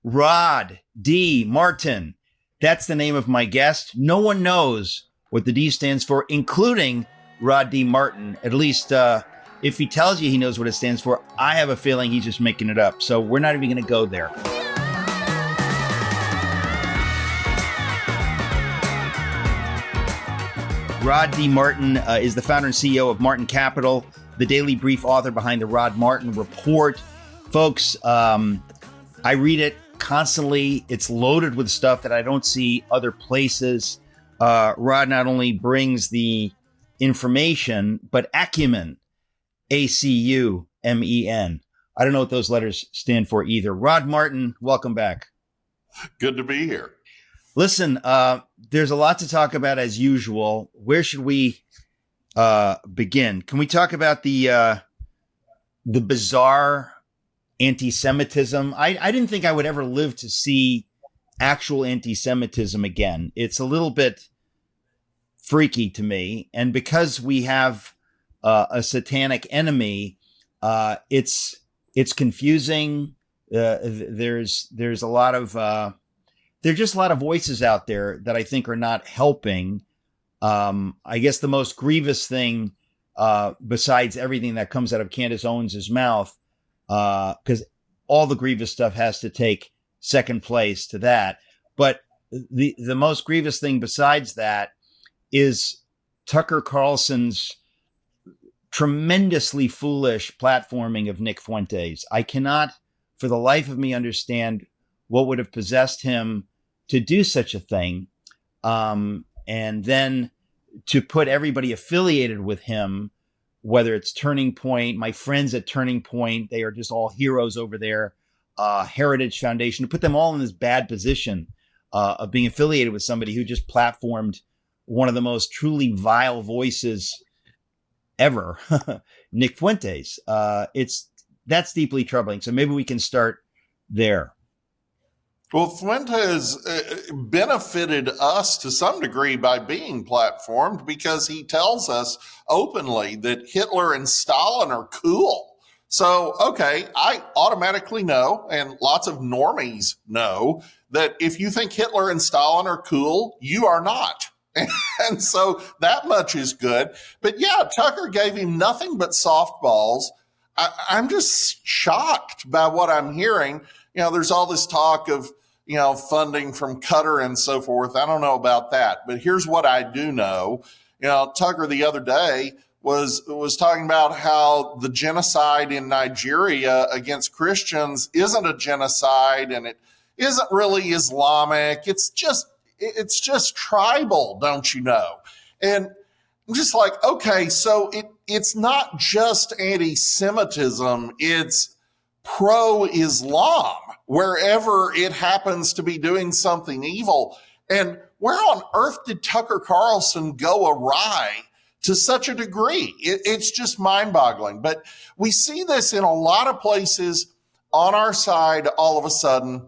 Rod D. Martin. That's the name of my guest. No one knows what the D stands for, including Rod D. Martin. At least if he tells you he knows what it stands for, I have a feeling he's just making it up. So we're not even going to go there. Rod D. Martin is the founder and CEO of Martin Capital, the daily brief author behind the Rod Martin Report. Folks, I read it constantly. It's loaded with stuff that I don't see other places. Rod not only brings the information, but acumen, A-C-U-M-E-N. I don't know what those letters stand for either. Rod Martin, welcome back. Good to be here. Listen, there's a lot to talk about as usual. Where should we begin? Can we talk about the bizarre anti-Semitism? I didn't think I would ever live to see actual anti-Semitism again. It's a little bit freaky to me. And because we have a satanic enemy, it's confusing. There's a lot of there are just a lot of voices out there that I think are not helping. I guess the most grievous thing, besides everything that comes out of Candace Owens' mouth, because all the grievous stuff has to take second place to that. But the most grievous thing besides that is Tucker Carlson's tremendously foolish platforming of Nick Fuentes. I cannot for the life of me understand what would have possessed him to do such a thing. And then to put everybody affiliated with him, whether it's Turning Point, my friends at Turning Point, they are just all heroes over there, Heritage Foundation, to put them all in this bad position of being affiliated with somebody who just platformed one of the most truly vile voices ever, Nick Fuentes. That's deeply troubling. So maybe we can start there. Well, Fuentes benefited us to some degree by being platformed because he tells us openly that Hitler and Stalin are cool. So, okay, I automatically know, and lots of normies know, that if you think Hitler and Stalin are cool, you are not. And so that much is good. But yeah, Tucker gave him nothing but softballs. I'm just shocked by what I'm hearing. You know, there's all this talk of, you know, funding from Qatar and so forth. I don't know about that, but here's what I do know. You know, Tucker the other day was talking about how the genocide in Nigeria against Christians isn't a genocide and it isn't really Islamic. It's just tribal, don't you know? And I'm just like, okay, so it's not just anti-Semitism, it's pro-Islam, wherever it happens to be doing something evil. And where on earth did Tucker Carlson go awry to such a degree? It's just mind-boggling. But we see this in a lot of places on our side all of a sudden.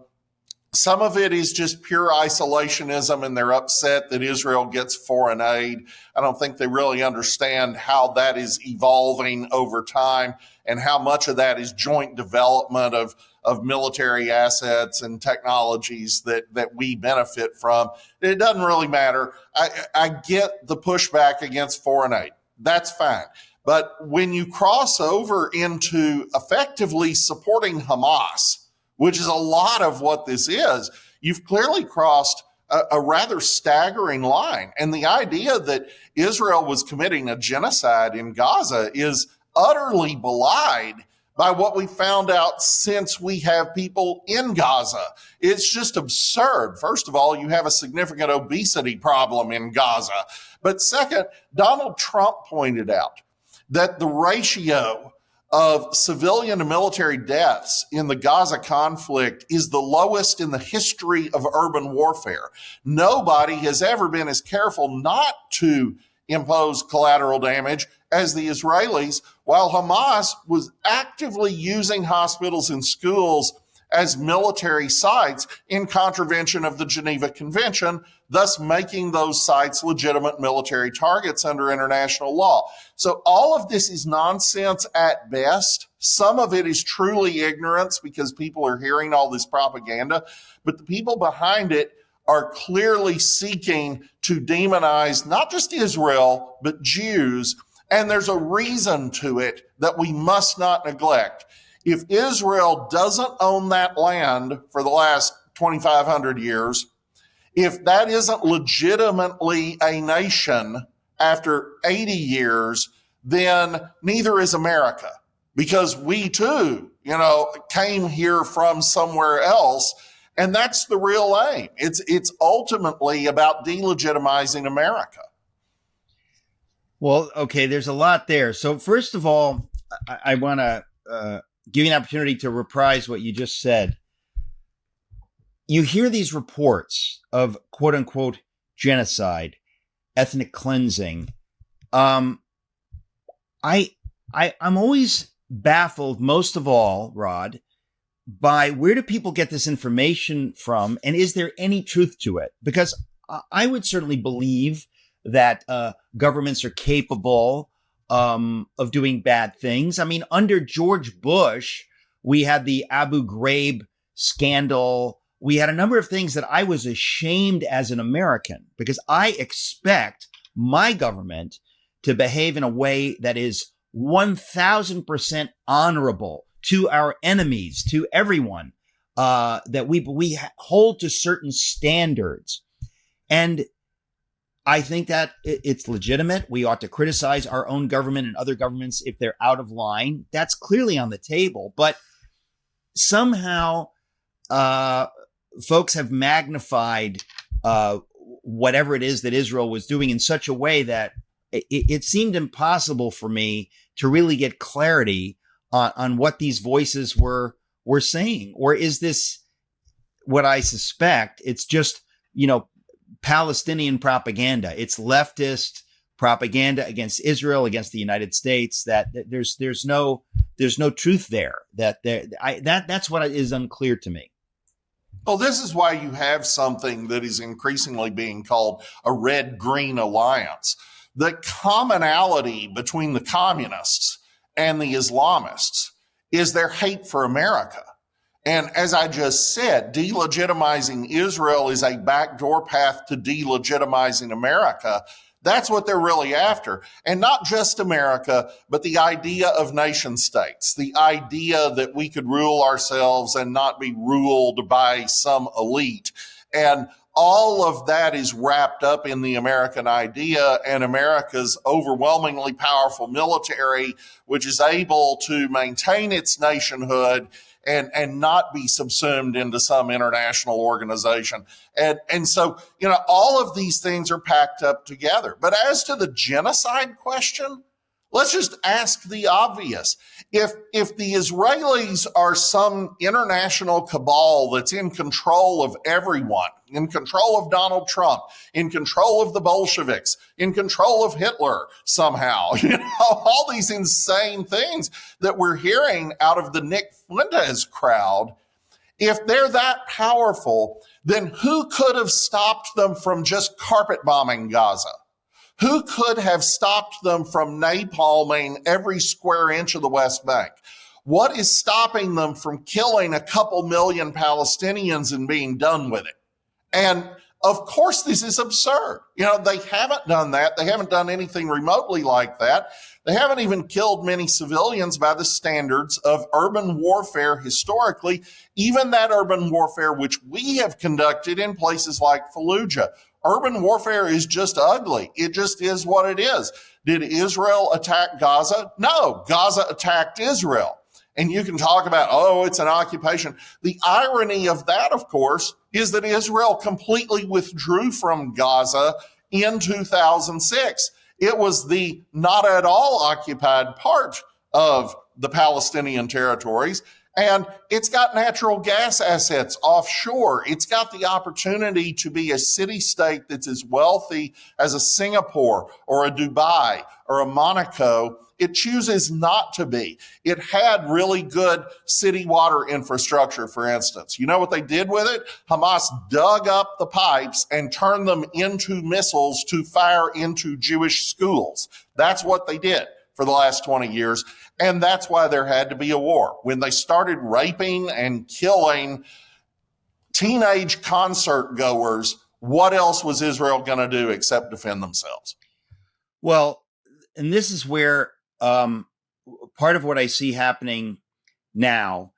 Some of it is just pure isolationism, and they're upset that Israel gets foreign aid. I don't think they really understand how that is evolving over time and how much of that is joint development of military assets and technologies that we benefit from. It doesn't really matter. I get the pushback against foreign aid. That's fine. But when you cross over into effectively supporting Hamas, which is a lot of what this is, you've clearly crossed a rather staggering line. And the idea that Israel was committing a genocide in Gaza is utterly belied by what we found out since we have people in Gaza. It's just absurd. First of all, you have a significant obesity problem in Gaza. But second, Donald Trump pointed out that the ratio of civilian to military deaths in the Gaza conflict is the lowest in the history of urban warfare. Nobody has ever been as careful not to impose collateral damage as the Israelis, while Hamas was actively using hospitals and schools as military sites in contravention of the Geneva Convention, thus making those sites legitimate military targets under international law. So all of this is nonsense at best. Some of it is truly ignorance because people are hearing all this propaganda, but the people behind it are clearly seeking to demonize not just Israel, but Jews. And there's a reason to it that we must not neglect. If Israel doesn't own that land for the last 2,500 years, if that isn't legitimately a nation after 80 years, then neither is America, because we too, came here from somewhere else. And that's the real aim. It's ultimately about delegitimizing America. Well, okay, there's a lot there. So first of all, I want to give you an opportunity to reprise what you just said. You hear these reports of quote unquote genocide, ethnic cleansing. I'm always baffled, most of all, Rod, by where do people get this information from, and is there any truth to it? Because I would certainly believe that governments are capable of doing bad things. I mean, under George Bush, we had the Abu Ghraib scandal. We had a number of things that I was ashamed as an American, because I expect my government to behave in a way that is 1,000% honorable to our enemies, to everyone, that we hold to certain standards. And I think that it's legitimate. We ought to criticize our own government and other governments if they're out of line. That's clearly on the table. But somehow folks have magnified whatever it is that Israel was doing in such a way that it seemed impossible for me to really get clarity on what these voices were saying. Or is this what I suspect? It's just, Palestinian propaganda. It's leftist propaganda against Israel, against the United States. That there's no truth there. That's what is unclear to me. Well, this is why you have something that is increasingly being called a red-green alliance. The commonality between the communists and the Islamists is their hate for America. And as I just said, delegitimizing Israel is a backdoor path to delegitimizing America. That's what they're really after. And not just America, but the idea of nation states, the idea that we could rule ourselves and not be ruled by some elite. And all of that is wrapped up in the American idea and America's overwhelmingly powerful military, which is able to maintain its nationhood and not be subsumed into some international organization. And so, all of these things are packed up together. But as to the genocide question, let's just ask the obvious. If the Israelis are some international cabal that's in control of everyone, in control of Donald Trump, in control of the Bolsheviks, in control of Hitler somehow, all these insane things that we're hearing out of the Nick Fuentes crowd, if they're that powerful, then who could have stopped them from just carpet bombing Gaza? Who could have stopped them from napalming every square inch of the West Bank? What is stopping them from killing a couple million Palestinians and being done with it? And of course, this is absurd. They haven't done that. They haven't done anything remotely like that. They haven't even killed many civilians by the standards of urban warfare historically, even that urban warfare which we have conducted in places like Fallujah. Urban warfare is just ugly. It just is what it is. Did Israel attack Gaza? No, Gaza attacked Israel. And you can talk about, it's an occupation. The irony of that, of course, is that Israel completely withdrew from Gaza in 2006. It was the not at all occupied part of the Palestinian territories. And it's got natural gas assets offshore. It's got the opportunity to be a city-state that's as wealthy as a Singapore or a Dubai or a Monaco. It chooses not to be. It had really good city water infrastructure, for instance. You know what they did with it? Hamas dug up the pipes and turned them into missiles to fire into Jewish schools. That's what they did for the last 20 years. And that's why there had to be a war. When they started raping and killing teenage concert goers, what else was Israel going to do except defend themselves? Well, and this is where part of what I see happening now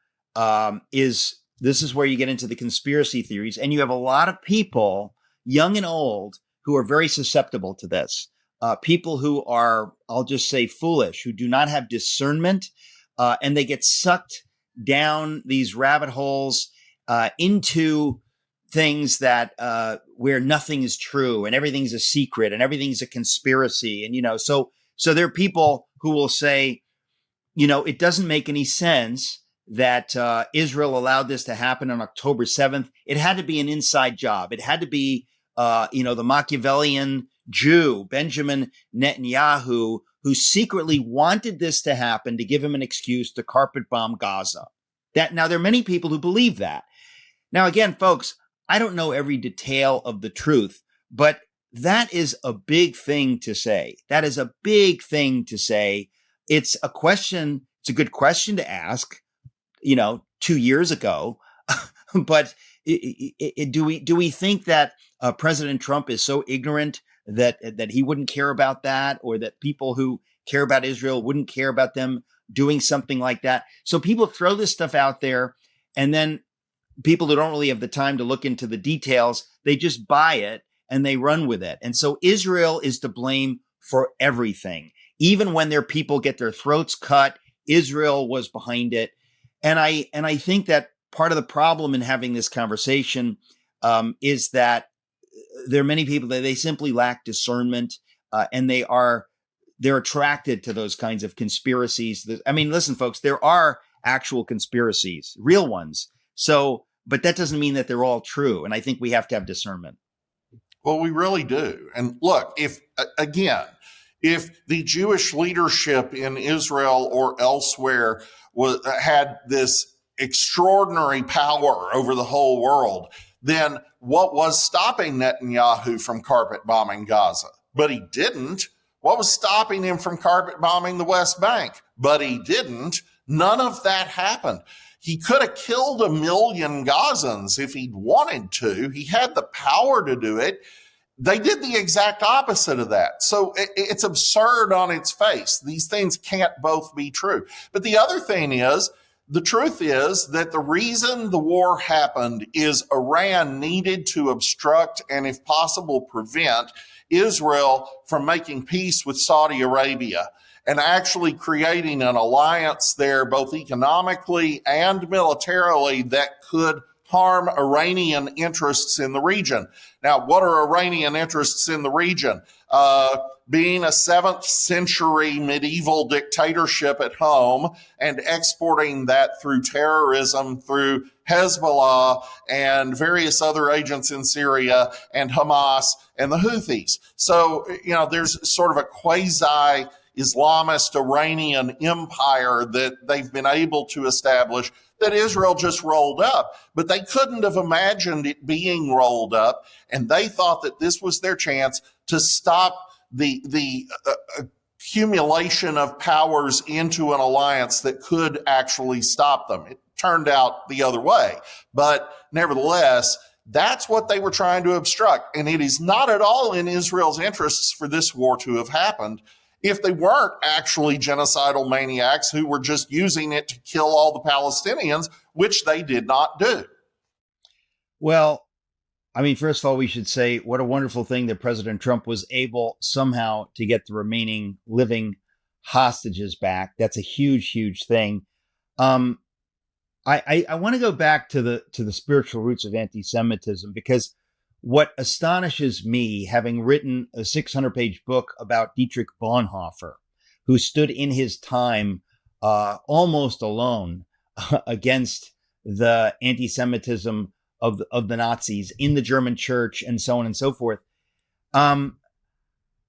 is this is where you get into the conspiracy theories, and you have a lot of people, young and old, who are very susceptible to this. People who are, I'll just say, foolish, who do not have discernment, and they get sucked down these rabbit holes into things that where nothing is true and everything's a secret and everything's a conspiracy. And, so there are people who will say, it doesn't make any sense that Israel allowed this to happen on October 7th. It had to be an inside job. It had to be, the Machiavellian Jew, Benjamin Netanyahu, who secretly wanted this to happen to give him an excuse to carpet bomb Gaza. Now, there are many people who believe that. Now, again, folks, I don't know every detail of the truth, but that is a big thing to say. That is a big thing to say. It's a question. It's a good question to ask, 2 years ago. But do we think that President Trump is so ignorant that he wouldn't care about that, or that people who care about Israel wouldn't care about them doing something like that? So people throw this stuff out there, and then people who don't really have the time to look into the details, they just buy it and they run with it. And so Israel is to blame for everything. Even when their people get their throats cut, Israel was behind it. And I think that part of the problem in having this conversation is that there are many people that they simply lack discernment, and they're attracted to those kinds of conspiracies. I mean, listen, folks, there are actual conspiracies, real ones. So, but that doesn't mean that they're all true. And I think we have to have discernment. Well, we really do. And look, if the Jewish leadership in Israel or elsewhere had this extraordinary power over the whole world, then what was stopping Netanyahu from carpet bombing Gaza? But he didn't. What was stopping him from carpet bombing the West Bank? But he didn't. None of that happened. He could have killed 1 million Gazans if he'd wanted to. He had the power to do it. They did the exact opposite of that. So it's absurd on its face. These things can't both be true. But the other thing is, the truth is that the reason the war happened is Iran needed to obstruct and, if possible, prevent Israel from making peace with Saudi Arabia and actually creating an alliance there, both economically and militarily, that could harm Iranian interests in the region. Now, what are Iranian interests in the region? Being a 7th century medieval dictatorship at home and exporting that through terrorism, through Hezbollah and various other agents in Syria and Hamas and the Houthis. So, there's sort of a quasi Islamist Iranian empire that they've been able to establish that Israel just rolled up. But they couldn't have imagined it being rolled up, and they thought that this was their chance to stop the accumulation of powers into an alliance that could actually stop them. It turned out the other way. But nevertheless, that's what they were trying to obstruct. And it is not at all in Israel's interests for this war to have happened if they weren't actually genocidal maniacs who were just using it to kill all the Palestinians, which they did not do. Well, I mean, first of all, we should say what a wonderful thing that President Trump was able somehow to get the remaining living hostages back. That's a huge, huge thing. I want to go back to the spiritual roots of anti-Semitism, because what astonishes me, having written a 600-page book about Dietrich Bonhoeffer, who stood in his time almost alone against the anti-Semitism of the Nazis in the German church and so on and so forth. I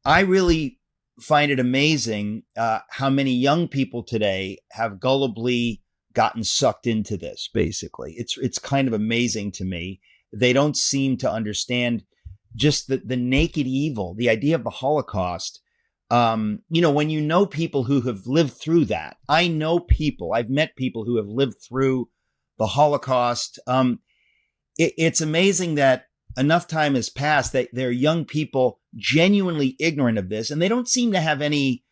really find it amazing how many young people today have gullibly gotten sucked into this. Basically, it's kind of amazing to me. They don't seem to understand just the naked evil, the idea of the Holocaust. When you know people who have lived through that, I've met people who have lived through the Holocaust. It's amazing that enough time has passed that there are young people genuinely ignorant of this, and they don't seem to have any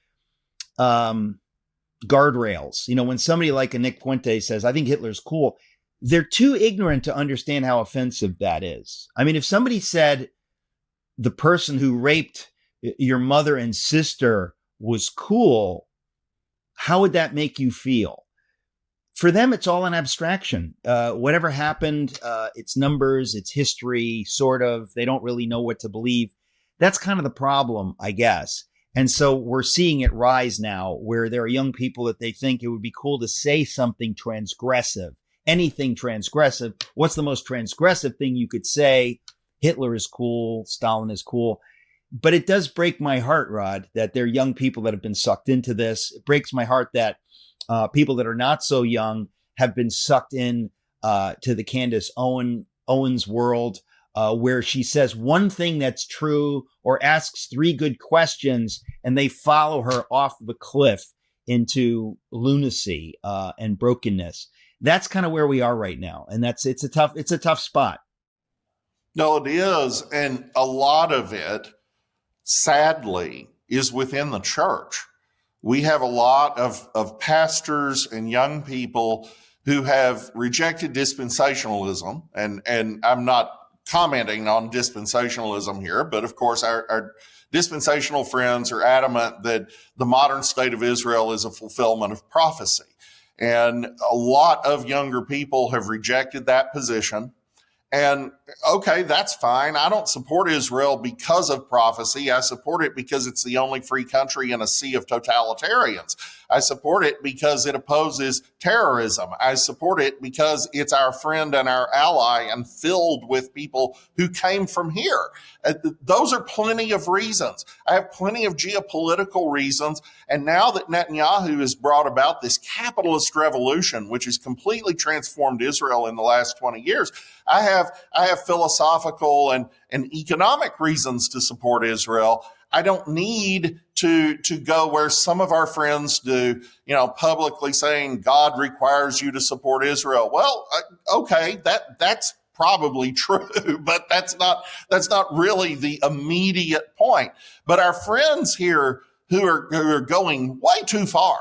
guardrails. When somebody like a Nick Puente says, I think Hitler's cool, they're too ignorant to understand how offensive that is. I mean, if somebody said the person who raped your mother and sister was cool, how would that make you feel? For them, it's all an abstraction. Whatever happened, it's numbers, it's history, sort of. They don't really know what to believe. That's kind of the problem, I guess. And so we're seeing it rise now, where there are young people that they think it would be cool to say something transgressive, anything transgressive. What's the most transgressive thing you could say? Hitler is cool, Stalin is cool. But it does break my heart, Rod, that there are young people that have been sucked into this. It breaks my heart that people that are not so young have been sucked in to the Candace Owens world, where she says one thing that's true or asks three good questions, and they follow her off the cliff into lunacy and brokenness. That's kind of where we are right now, and it's a tough spot. No, it is, and a lot of it, sadly, is within the church. We have a lot of pastors and young people who have rejected dispensationalism, and I'm not commenting on dispensationalism here, but of course our dispensational friends are adamant that the modern state of Israel is a fulfillment of prophecy. And a lot of younger people have rejected that position. And okay, that's fine. I don't support Israel because of prophecy. I support it because it's the only free country in a sea of totalitarians. I support it because it opposes terrorism. I support it because it's our friend and our ally and filled with people who came from here. Those are plenty of reasons. I have plenty of geopolitical reasons. And now that Netanyahu has brought about this capitalist revolution, which has completely transformed Israel in the last 20 years, I have philosophical and economic reasons to support Israel. I don't need to go where some of our friends do, publicly saying God requires you to support Israel. Well, okay, that's probably true, but that's not really the immediate point. But our friends here who are going way too far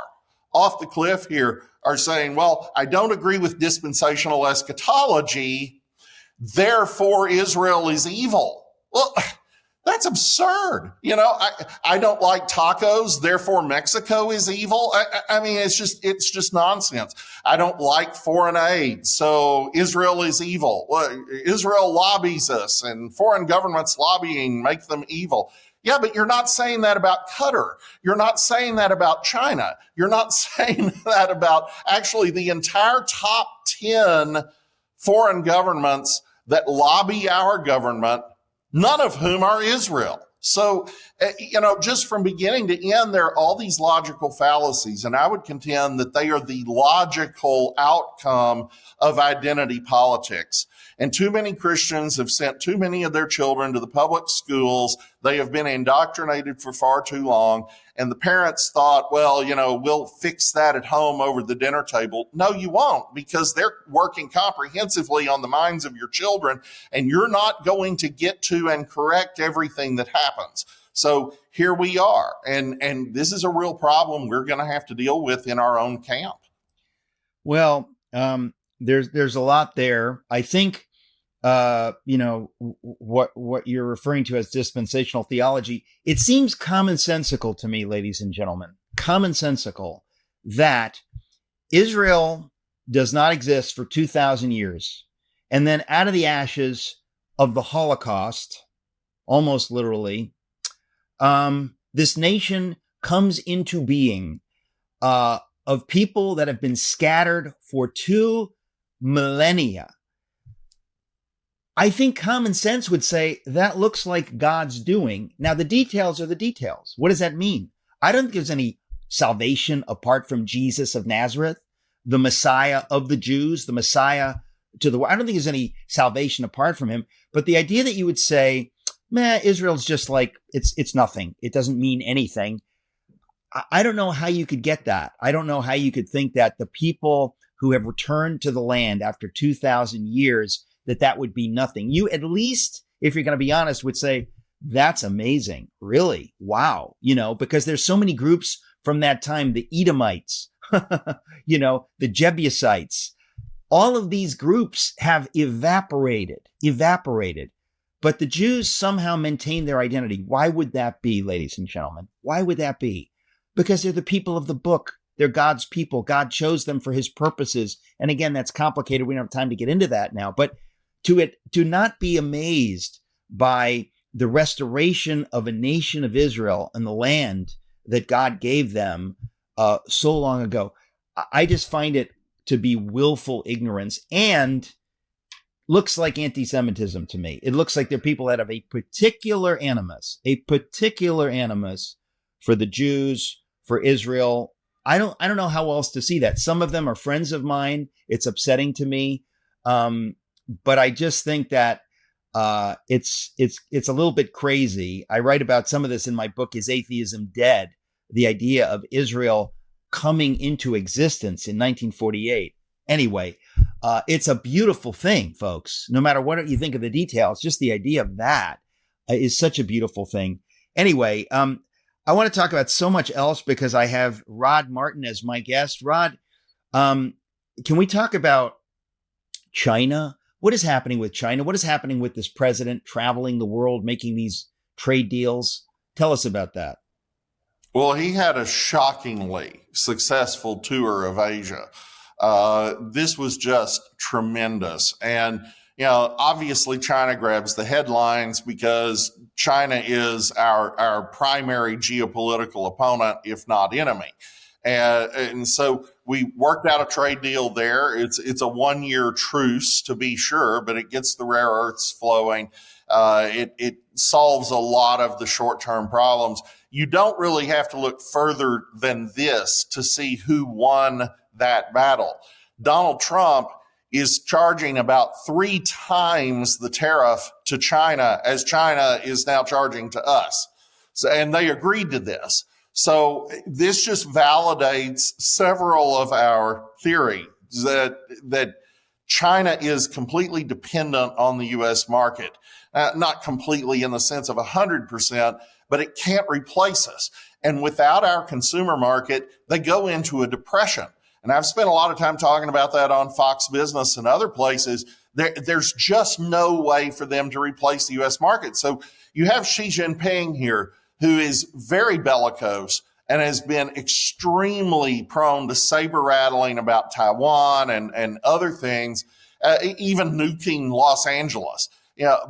off the cliff here are saying, well, I don't agree with dispensational eschatology, therefore Israel is evil. Well, that's absurd. I don't like tacos, therefore Mexico is evil. I mean, it's just nonsense. I don't like foreign aid, so Israel is evil. Well, Israel lobbies us, and foreign governments lobbying make them evil. Yeah, but you're not saying that about Qatar. You're not saying that about China. You're not saying that about actually the entire top 10 foreign governments that lobby our government, none of whom are Israel. So, just from beginning to end, there are all these logical fallacies, and I would contend that they are the logical outcome of identity politics. And too many Christians have sent too many of their children to the public schools. They have been indoctrinated for far too long. And the parents thought, well, we'll fix that at home over the dinner table. No, you won't, because they're working comprehensively on the minds of your children, and you're not going to get to and correct everything that happens. So here we are. And this is a real problem we're going to have to deal with in our own camp. Well, there's a lot there. I think, what you're referring to as dispensational theology, it seems commonsensical to me, ladies and gentlemen, commonsensical that Israel does not exist for 2,000 years. And then out of the ashes of the Holocaust, almost literally, this nation comes into being of people that have been scattered for 2 millennia. I think common sense would say that looks like God's doing. Now, the details are the details. What does that mean? I don't think there's any salvation apart from Jesus of Nazareth, the Messiah of the Jews, the Messiah to the world. I don't think there's any salvation apart from him. But the idea that you would say, man, Israel's just like, it's nothing. It doesn't mean anything. I don't know how you could get that. I don't know how you could think that the people who have returned to the land after 2,000 years, that would be nothing. You at least, if you're going to be honest, would say, that's amazing. Really? Wow. Because there's so many groups from that time, the Edomites, the Jebusites, all of these groups have evaporated. But the Jews somehow maintain their identity. Why would that be, ladies and gentlemen? Why would that be? Because they're the people of the book. They're God's people. God chose them for his purposes. And again, that's complicated. We don't have time to get into that now. But to not be amazed by the restoration of a nation of Israel and the land that God gave them so long ago, I just find it to be willful ignorance and looks like anti-Semitism to me. It looks like they're people that have a particular animus for the Jews, for Israel. I don't know how else to see that. Some of them are friends of mine. It's upsetting to me. But I just think that it's a little bit crazy. I write about some of this in my book, Is Atheism Dead? The idea of Israel coming into existence in 1948. Anyway, it's a beautiful thing, folks. No matter what you think of the details, just the idea of that is such a beautiful thing. Anyway, I want to talk about so much else because I have Rod Martin as my guest. Rod, can we talk about China? What is happening with China? What is happening with this president traveling the world, making these trade deals? Tell us about that. Well, he had a shockingly successful tour of Asia. This was just tremendous. And, obviously China grabs the headlines because China is our primary geopolitical opponent, if not enemy. And so we worked out a trade deal there. It's a 1-year truce, to be sure, but it gets the rare earths flowing. It solves a lot of the short-term problems. You don't really have to look further than this to see who won that battle. Donald Trump is charging about 3 times the tariff to China as China is now charging to us. And they agreed to this. So this just validates several of our theories that China is completely dependent on the U.S. market. Not completely in the sense of 100%, but it can't replace us. And without our consumer market, they go into a depression. And I've spent a lot of time talking about that on Fox Business and other places. There's just no way for them to replace the U.S. market. So you have Xi Jinping here, who is very bellicose and has been extremely prone to saber rattling about Taiwan and other things, even nuking Los Angeles.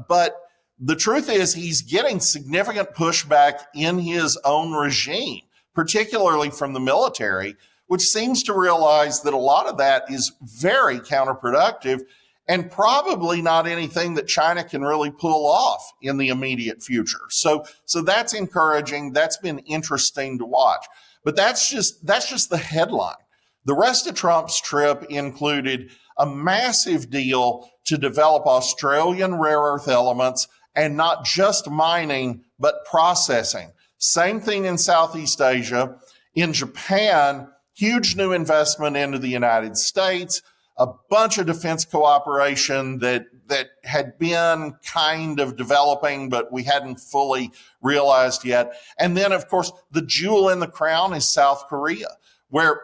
But the truth is he's getting significant pushback in his own regime, particularly from the military, which seems to realize that a lot of that is very counterproductive and probably not anything that China can really pull off in the immediate future. So that's encouraging. That's been interesting to watch. But that's just the headline. The rest of Trump's trip included a massive deal to develop Australian rare earth elements, and not just mining, but processing. Same thing in Southeast Asia. In Japan, huge new investment into the United States, a bunch of defense cooperation that had been kind of developing, but we hadn't fully realized yet. And then, of course, the jewel in the crown is South Korea, where,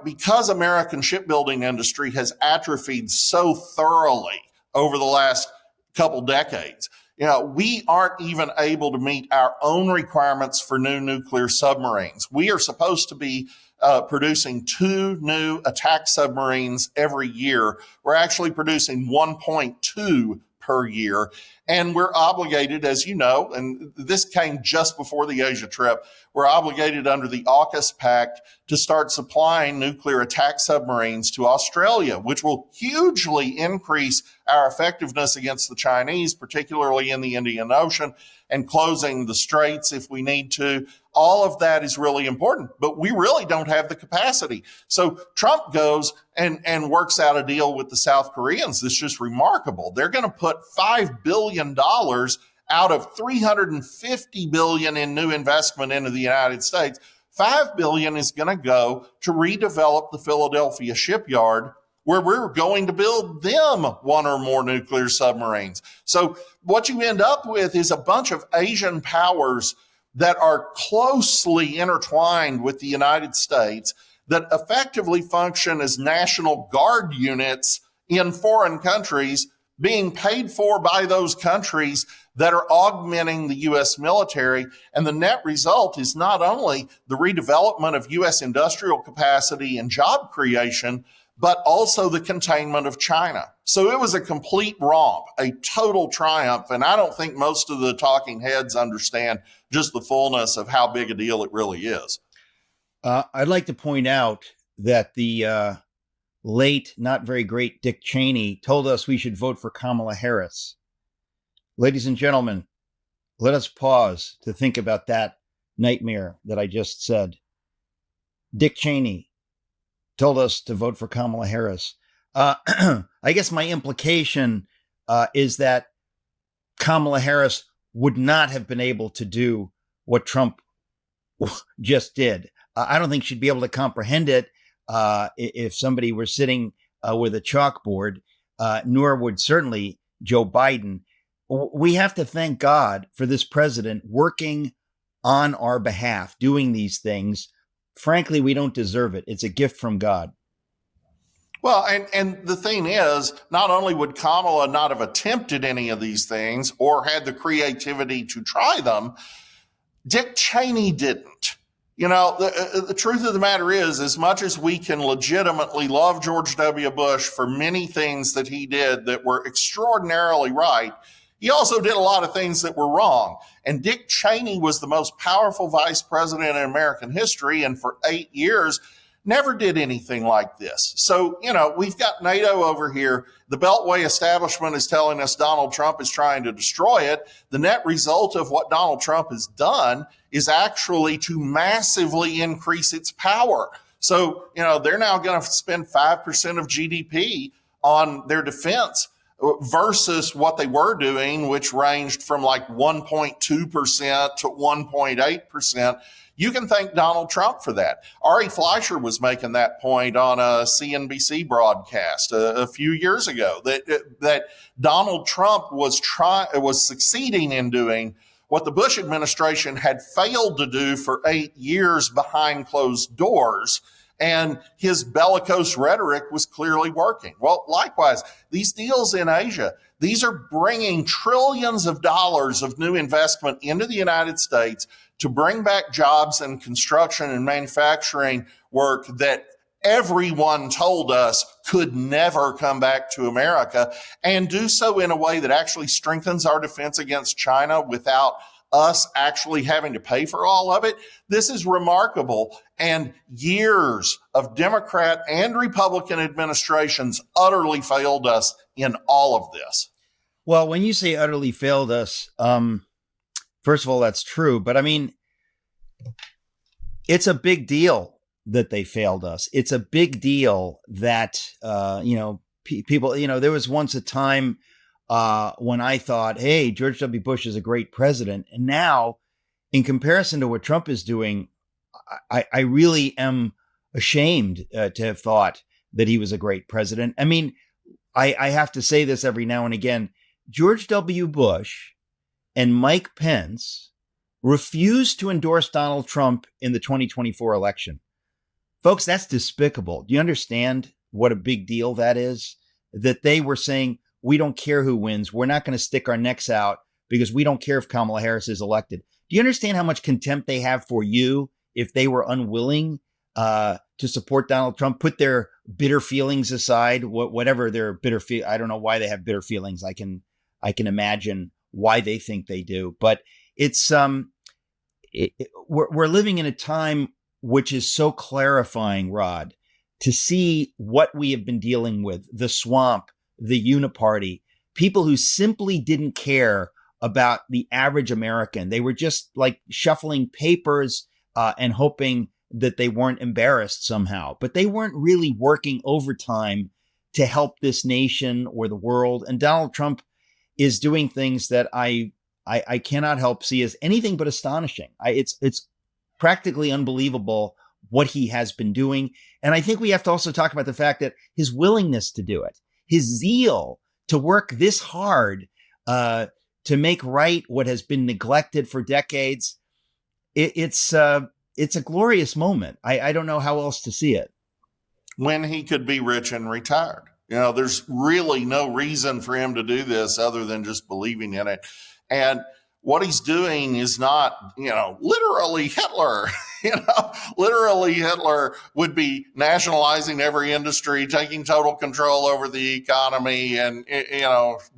because American shipbuilding industry has atrophied so thoroughly over the last couple decades, we aren't even able to meet our own requirements for new nuclear submarines. We are supposed to be producing 2 new attack submarines every year. We're actually producing 1.2 per year. And we're obligated, as you know, and this came just before the Asia trip, we're obligated under the AUKUS Pact to start supplying nuclear attack submarines to Australia, which will hugely increase our effectiveness against the Chinese, particularly in the Indian Ocean, and closing the straits if we need to. All of that is really important, but we really don't have the capacity. So Trump goes and works out a deal with the South Koreans that's just remarkable. They're going to put $5 billion out of $350 billion in new investment into the United States. $5 billion is going to go to redevelop the Philadelphia shipyard, where we're going to build them one or more nuclear submarines. So what you end up with is a bunch of Asian powers that are closely intertwined with the United States that effectively function as National Guard units in foreign countries, being paid for by those countries that are augmenting the U.S. military. And the net result is not only the redevelopment of U.S. industrial capacity and job creation, but also the containment of China. So it was a complete romp, a total triumph. And I don't think most of the talking heads understand just the fullness of how big a deal it really is. I'd like to point out that the late, not very great Dick Cheney told us we should vote for Kamala Harris. Ladies and gentlemen, let us pause to think about that nightmare that I just said. Dick Cheney told us to vote for Kamala Harris. I guess my implication is that Kamala Harris would not have been able to do what Trump just did. I don't think she'd be able to comprehend it if somebody were sitting with a chalkboard, nor would certainly Joe Biden. We have to thank God for this president working on our behalf, doing these things. Frankly, we don't deserve it. It's a gift from God. Well, and the thing is, not only would Kamala not have attempted any of these things or had the creativity to try them, Dick Cheney didn't. You know, the truth of the matter is, as much as we can legitimately love George W. Bush for many things that he did that were extraordinarily right, he also did a lot of things that were wrong. And Dick Cheney was the most powerful vice president in American history, and for 8 years, never did anything like this. So, you know, we've got NATO over here. The Beltway establishment is telling us Donald Trump is trying to destroy it. The net result of what Donald Trump has done is actually to massively increase its power. So, you know, they're now going to spend 5% of GDP on their defense versus what they were doing, which ranged from like 1.2% to 1.8%. You can thank Donald Trump for that. Ari Fleischer was making that point on a CNBC broadcast a few years ago that Donald Trump was succeeding in doing what the Bush administration had failed to do for 8 years behind closed doors. And his bellicose rhetoric was clearly working. Well, likewise, these deals in Asia, these are bringing trillions of dollars of new investment into the United States to bring back jobs and construction and manufacturing work that everyone told us could never come back to America, and do so in a way that actually strengthens our defense against China without us actually having to pay for all of it. This is remarkable. And years of Democrat and Republican administrations utterly failed us in all of this. Well, when you say utterly failed us, first of all, that's true. But I mean, it's a big deal that they failed us. It's a big deal that, people, there was once a time when I thought, hey, George W. Bush is a great president. And now, in comparison to what Trump is doing, I really am ashamed to have thought that he was a great president. I mean, I have to say this every now and again. George W. Bush and Mike Pence refused to endorse Donald Trump in the 2024 election. Folks, that's despicable. Do you understand what a big deal that is? That they were saying, we don't care who wins. We're not going to stick our necks out because we don't care if Kamala Harris is elected. Do you understand how much contempt they have for you if they were unwilling to support Donald Trump, put their bitter feelings aside, whatever their bitter I don't know why they have bitter feelings. I can imagine why they think they do. But it's we're living in a time which is so clarifying, Rod, to see what we have been dealing with, the swamp, the uniparty, people who simply didn't care about the average American. They were just like shuffling papers and hoping that they weren't embarrassed somehow, but they weren't really working overtime to help this nation or the world. And Donald Trump is doing things that I cannot help see as anything but astonishing. It's practically unbelievable what he has been doing. And I think we have to also talk about the fact that his willingness to do it, his zeal to work this hard to make right what has been neglected for decades, it's a glorious moment. I don't know how else to see it. When he could be rich and retired. There's really no reason for him to do this other than just believing in it. And what he's doing is not, literally Hitler. Literally Hitler would be nationalizing every industry, taking total control over the economy and,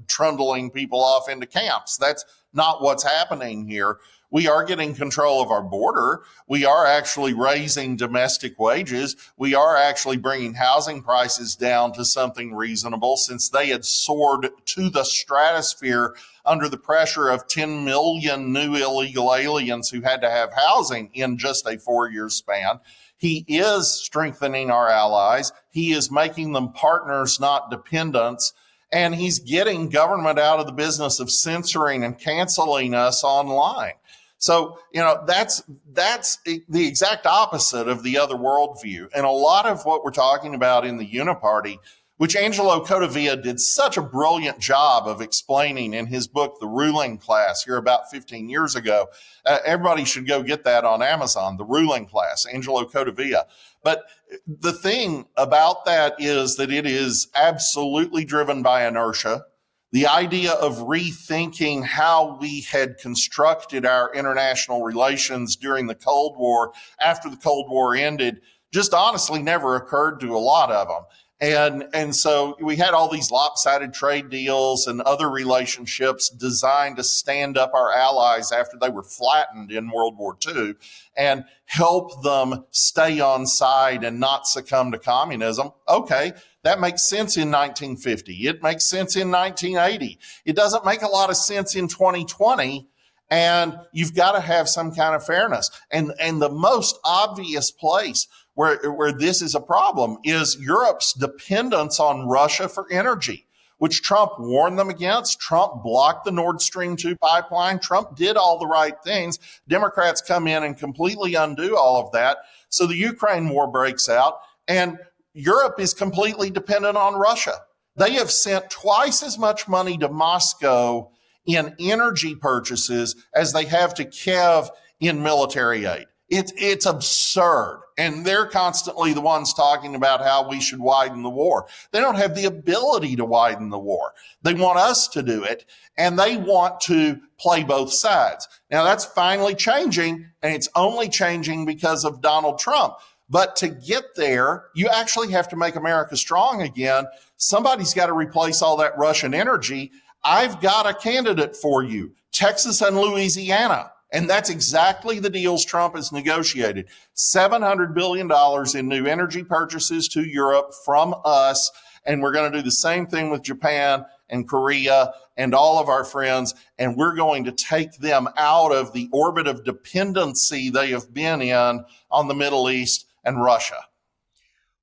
trundling people off into camps. That's not what's happening here. We are getting control of our border. We are actually raising domestic wages. We are actually bringing housing prices down to something reasonable, since they had soared to the stratosphere under the pressure of 10 million new illegal aliens who had to have housing in just a 4-year span. He is strengthening our allies. He is making them partners, not dependents. And he's getting government out of the business of censoring and canceling us online. So, that's the exact opposite of the other worldview. And a lot of what we're talking about in the Uniparty, which Angelo Codevilla did such a brilliant job of explaining in his book, The Ruling Class, here about 15 years ago. Everybody should go get that on Amazon, The Ruling Class, Angelo Codevilla. But the thing about that is that it is absolutely driven by inertia. The idea of rethinking how we had constructed our international relations during the Cold War, after the Cold War ended, just honestly never occurred to a lot of them. And so we had all these lopsided trade deals and other relationships designed to stand up our allies after they were flattened in World War II and help them stay on side and not succumb to communism. Okay, that makes sense in 1950. It makes sense in 1980. It doesn't make a lot of sense in 2020. And you've got to have some kind of fairness. And the most obvious place where this is a problem is Europe's dependence on Russia for energy, which Trump warned them against. Trump blocked the Nord Stream 2 pipeline. Trump did all the right things. Democrats come in and completely undo all of that. So the Ukraine war breaks out, and Europe is completely dependent on Russia. They have sent twice as much money to Moscow in energy purchases as they have to Kiev in military aid. It's absurd. And they're constantly the ones talking about how we should widen the war. They don't have the ability to widen the war. They want us to do it, and they want to play both sides. Now, that's finally changing, and it's only changing because of Donald Trump. But to get there, you actually have to make America strong again. Somebody's got to replace all that Russian energy. I've got a candidate for you, Texas and Louisiana. And that's exactly the deals Trump has negotiated. $700 billion in new energy purchases to Europe from us. And we're going to do the same thing with Japan and Korea and all of our friends. And we're going to take them out of the orbit of dependency they have been in on the Middle East and Russia.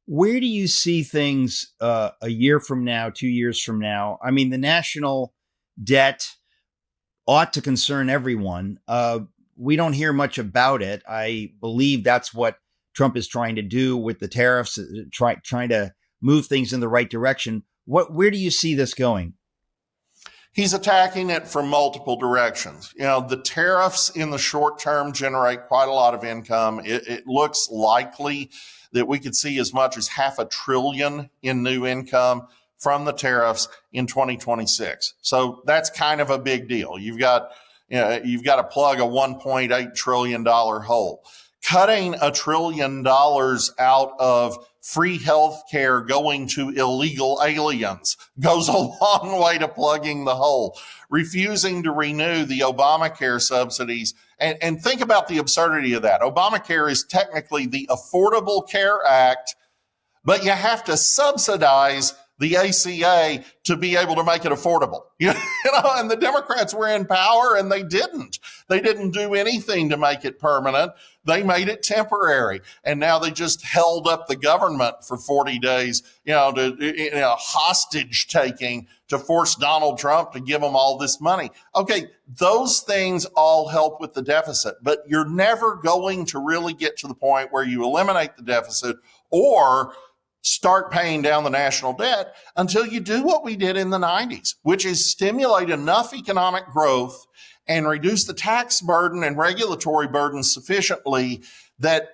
Where do you see things a year from now, 2 years from now? I mean, the national debt ought to concern everyone. We don't hear much about it. I believe that's what Trump is trying to do with the tariffs, trying to move things in the right direction. Where do you see this going? He's attacking it from multiple directions. The tariffs in the short term generate quite a lot of income. It looks likely that we could see as much as $500 billion in new income from the tariffs in 2026. So that's kind of a big deal. You've got to plug a $1.8 trillion hole. Cutting $1 trillion out of free health care going to illegal aliens goes a long way to plugging the hole. Refusing to renew the Obamacare subsidies. And think about the absurdity of that. Obamacare is technically the Affordable Care Act, but you have to subsidize the ACA to be able to make it affordable. And the Democrats were in power and they didn't. They didn't do anything to make it permanent. They made it temporary. And now they just held up the government for 40 days, hostage taking to force Donald Trump to give them all this money. Okay, those things all help with the deficit, but you're never going to really get to the point where you eliminate the deficit or start paying down the national debt until you do what we did in the 90s, which is stimulate enough economic growth and reduce the tax burden and regulatory burden sufficiently that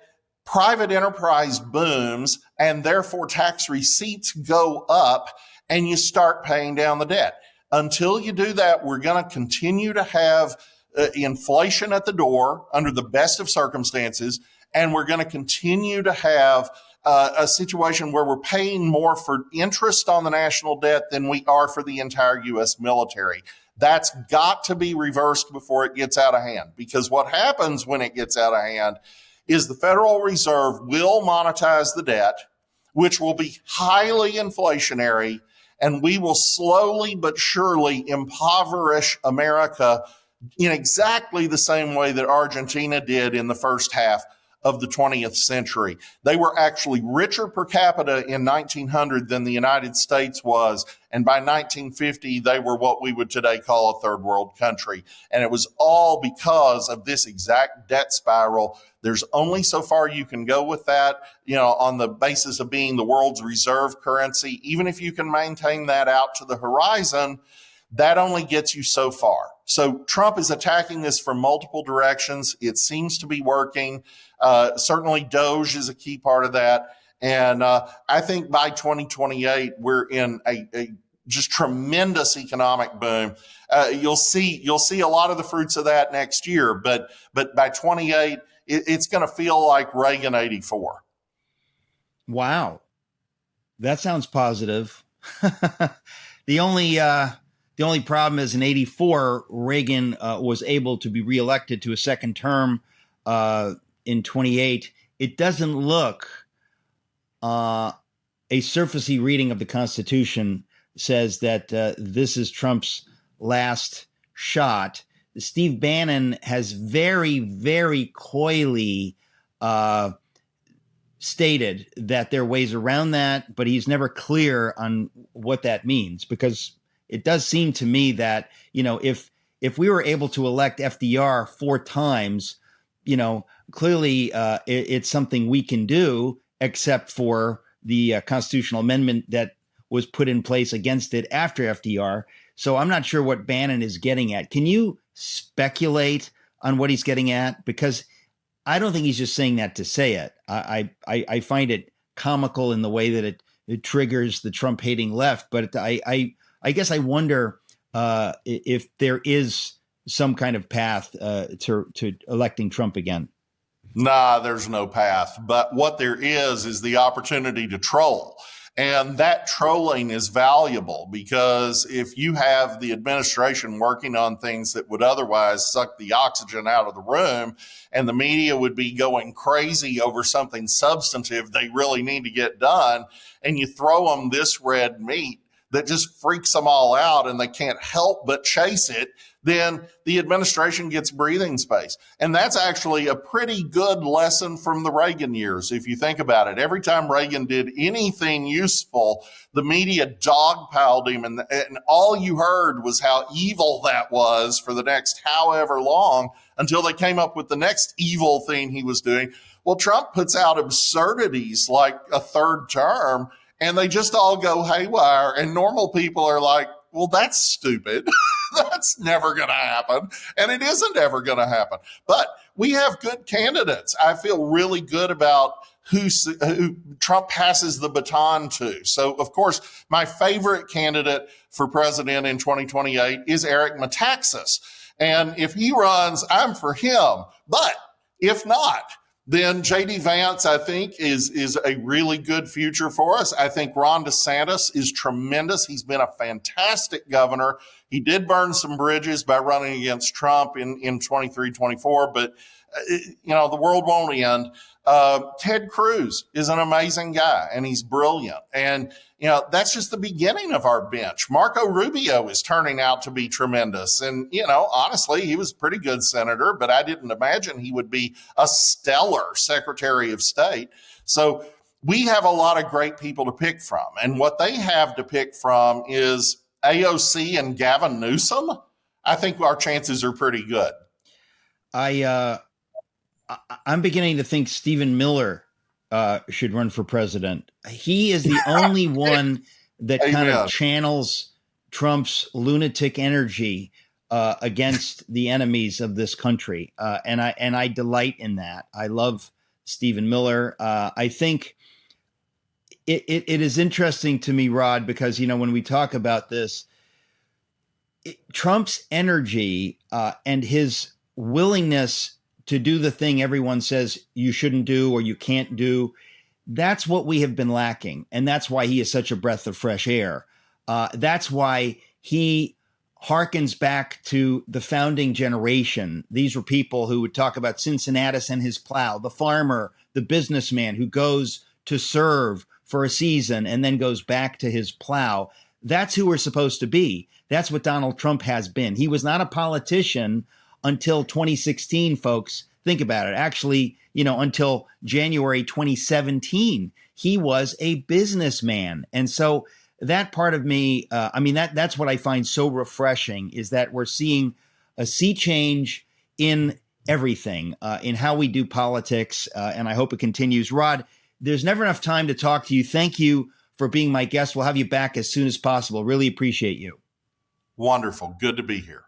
private enterprise booms and therefore tax receipts go up and you start paying down the debt. Until you do that, we're going to continue to have inflation at the door under the best of circumstances, and we're going to continue to have a situation where we're paying more for interest on the national debt than we are for the entire U.S. military. That's got to be reversed before it gets out of hand, because what happens when it gets out of hand is the Federal Reserve will monetize the debt, which will be highly inflationary, and we will slowly but surely impoverish America in exactly the same way that Argentina did in the first half of the 20th century. They were actually richer per capita in 1900 than the United States was. And by 1950, they were what we would today call a third world country. And it was all because of this exact debt spiral. There's only so far you can go with that, on the basis of being the world's reserve currency. Even if you can maintain that out to the horizon, that only gets you so far. So Trump is attacking this from multiple directions. It seems to be working. Certainly Doge is a key part of that. And I think by 2028, we're in a just tremendous economic boom. You'll see a lot of the fruits of that next year, but by 28, it's going to feel like Reagan 84. Wow. That sounds positive. The only problem is in 84, Reagan was able to be reelected to a second term in 28. It doesn't look, a surfacey reading of the Constitution says that this is Trump's last shot. Steve Bannon has very, very coyly stated that there are ways around that, but he's never clear on what that means, because it does seem to me that, if we were able to elect FDR 4 times, clearly it's something we can do, except for the constitutional amendment that was put in place against it after FDR. So I'm not sure what Bannon is getting at. Can you speculate on what he's getting at? Because I don't think he's just saying that to say it. I find it comical in the way that it triggers the Trump hating left, but I guess I wonder if there is some kind of path to electing Trump again. Nah, there's no path. But what there is the opportunity to troll. And that trolling is valuable, because if you have the administration working on things that would otherwise suck the oxygen out of the room, and the media would be going crazy over something substantive they really need to get done, and you throw them this red meat that just freaks them all out and they can't help but chase it, then the administration gets breathing space. And that's actually a pretty good lesson from the Reagan years, if you think about it. Every time Reagan did anything useful, the media dogpiled him, and all you heard was how evil that was for the next however long, until they came up with the next evil thing he was doing. Well, Trump puts out absurdities like a third term, and they just all go haywire. And normal people are like, well, that's stupid. That's never going to happen. And it isn't ever going to happen. But we have good candidates. I feel really good about who Trump passes the baton to. So, of course, my favorite candidate for president in 2028 is Eric Metaxas. And if he runs, I'm for him. But if not, Then J.D. Vance, I think, is a really good future for us. I think Ron DeSantis is tremendous. He's been a fantastic governor. He did burn some bridges by running against Trump in 23, 24, but the world won't end. Ted Cruz is an amazing guy, and he's brilliant. And that's just the beginning of our bench. Marco Rubio is turning out to be tremendous. And, honestly, he was a pretty good senator, but I didn't imagine he would be a stellar Secretary of State. So we have a lot of great people to pick from. And what they have to pick from is AOC and Gavin Newsom. I think our chances are pretty good. I'm beginning to think Stephen Miller should run for president. He is the only one that kind of channels Trump's lunatic energy against the enemies of this country, and I delight in that. I love Stephen Miller. I think it is interesting to me, Rod, because when we talk about this, Trump's energy and his willingness to do the thing everyone says you shouldn't do or you can't do, that's what we have been lacking. And that's why he is such a breath of fresh air. That's why he harkens back to the founding generation. These were people who would talk about Cincinnatus and his plow, the farmer, the businessman who goes to serve for a season and then goes back to his plow. That's who we're supposed to be. That's what Donald Trump has been. He was not a politician until 2016, folks. Think about it. Actually, until January 2017, he was a businessman. And so that part of me, that's what I find so refreshing, is that we're seeing a sea change in everything, in how we do politics. And I hope it continues. Rod, there's never enough time to talk to you. Thank you for being my guest. We'll have you back as soon as possible. Really appreciate you. Wonderful. Good to be here.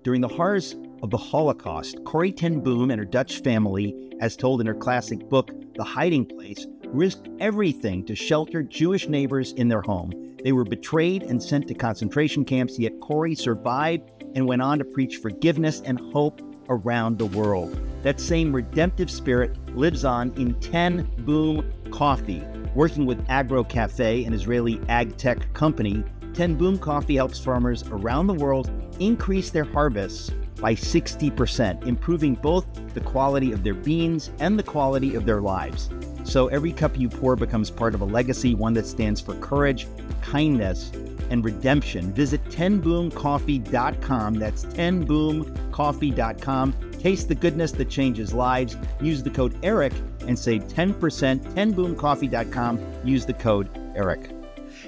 During the horrors of the Holocaust, Corrie ten Boom and her Dutch family, as told in her classic book, The Hiding Place, risked everything to shelter Jewish neighbors in their home. They were betrayed and sent to concentration camps, yet Corrie survived and went on to preach forgiveness and hope around the world. That same redemptive spirit lives on in Ten Boom Coffee. Working with Agro Cafe, an Israeli ag tech company, Ten Boom Coffee helps farmers around the world increase their harvests by 60%, improving both the quality of their beans and the quality of their lives. So every cup you pour becomes part of a legacy, one that stands for courage, kindness, and redemption. Visit tenboomcoffee.com. That's tenboomcoffee.com. Taste the goodness that changes lives. Use the code ERIC and save 10%. tenboomcoffee.com. Use the code ERIC.